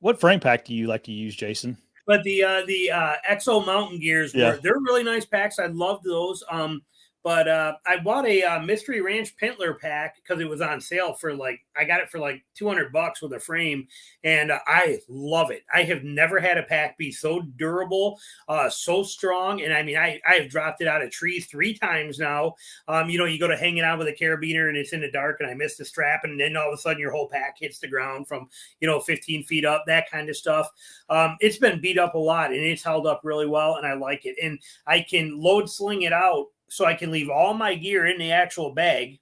What frame pack do you like to use, Jason? But the Exo Mountain Gears Yeah. they're really nice packs. I loved those. But I bought a Mystery Ranch Pintler pack because it was on sale for I got it for like $200 with a frame, and I love it. I have never had a pack be so durable, so strong, and I mean I have dropped it out of trees 3 times now. You go to hang it out with a carabiner and it's in the dark, and I miss the strap, and then all of a sudden your whole pack hits the ground from 15 feet up, that kind of stuff. It's been beat up a lot, and it's held up really well, and I like it. And I can load sling it out so I can leave all my gear in the actual bag,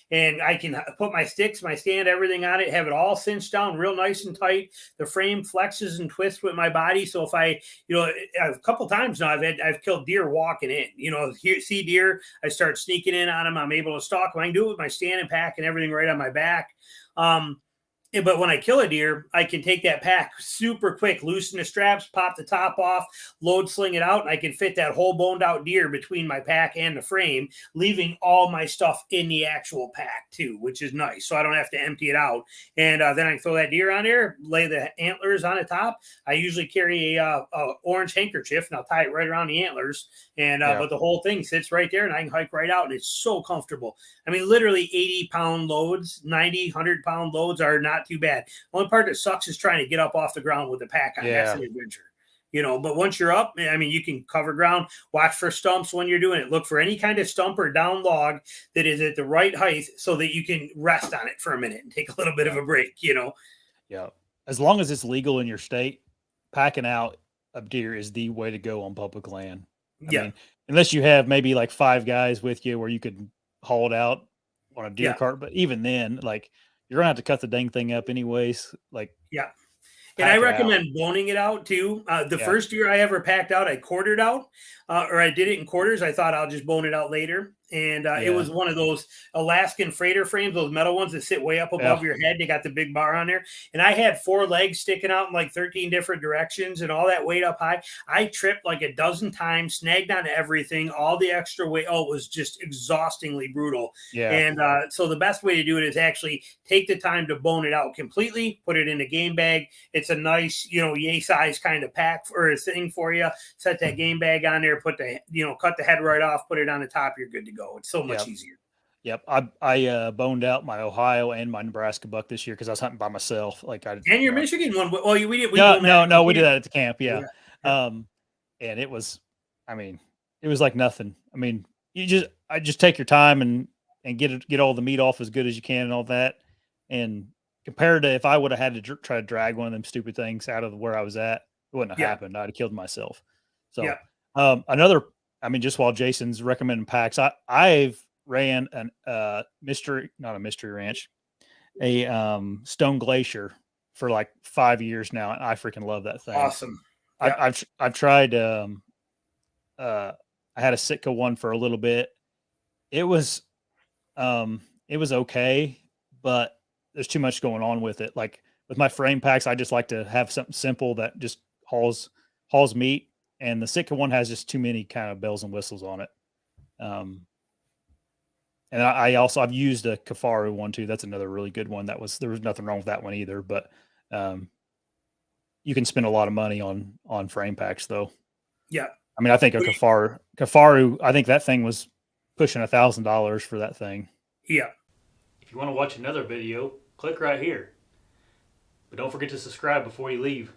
and I can put my sticks, my stand, everything on it, have it all cinched down real nice and tight. The frame flexes and twists with my body. So if a couple times now I've killed deer walking in, see deer, I start sneaking in on them. I'm able to stalk them. I can do it with my stand and pack and everything right on my back. But when I kill a deer, I can take that pack super quick, loosen the straps, pop the top off, load sling it out, and I can fit that whole boned out deer between my pack and the frame, leaving all my stuff in the actual pack too, which is nice. So I don't have to empty it out. And then I can throw that deer on there, lay the antlers on the top. I usually carry a orange handkerchief, and I'll tie it right around the antlers. And but the whole thing sits right there, and I can hike right out, and it's so comfortable. I mean, literally 80-pound loads, 90, 100-pound loads are not too bad. The only part that sucks is trying to get up off the ground with the pack on. That's an adventure. But once you're up, I mean, you can cover ground, watch for stumps when you're doing it. Look for any kind of stump or down log that is at the right height so that you can rest on it for a minute and take a little bit of a break. Yeah. As long as it's legal in your state, packing out a deer is the way to go on public land. I mean, unless you have maybe like 5 guys with you where you could haul it out on a deer cart, but even then, you're gonna have to cut the dang thing up anyways. And I recommend boning it out too. The first year I ever packed out, I quartered out, or I did it in quarters. I thought I'll just bone it out later. And it was one of those Alaskan freighter frames, those metal ones that sit way up above your head. They got the big bar on there. And I had 4 legs sticking out in like 13 different directions and all that weight up high. I tripped like a dozen times, snagged on everything, all the extra weight. Oh, it was just exhaustingly brutal. Yeah. And so the best way to do it is actually take the time to bone it out completely, put it in a game bag. It's a nice, yay size kind of pack or a thing for you. Set that game bag on there, cut the head right off, put it on the top. You're good to go. It's so much easier. Yep. I boned out my Ohio and my Nebraska buck this year because I was hunting by myself. And your Michigan one. Well, we did. We did that at the camp. Yeah. And it was, it was like nothing. I mean, I just take your time and get all the meat off as good as you can and all that. And compared to if I would have had to try to drag one of them stupid things out of where I was at, it wouldn't have happened. I'd have killed myself. So just while Jason's recommending packs, I've ran not a Mystery Ranch, a Stone Glacier for like 5 years now, and I freaking love that thing. Awesome. I've tried. I had a Sitka one for a little bit. It was okay, but there's too much going on with it. Like with my frame packs, I just like to have something simple that just hauls meat. And the Sitka one has just too many kind of bells and whistles on it. And I've used a Kafaru one too. That's another really good one. There was nothing wrong with that one either, but you can spend a lot of money on frame packs though. Yeah. I mean, I think a Kafaru, I think that thing was pushing $1,000 for that thing. Yeah. If you want to watch another video, click right here. But don't forget to subscribe before you leave.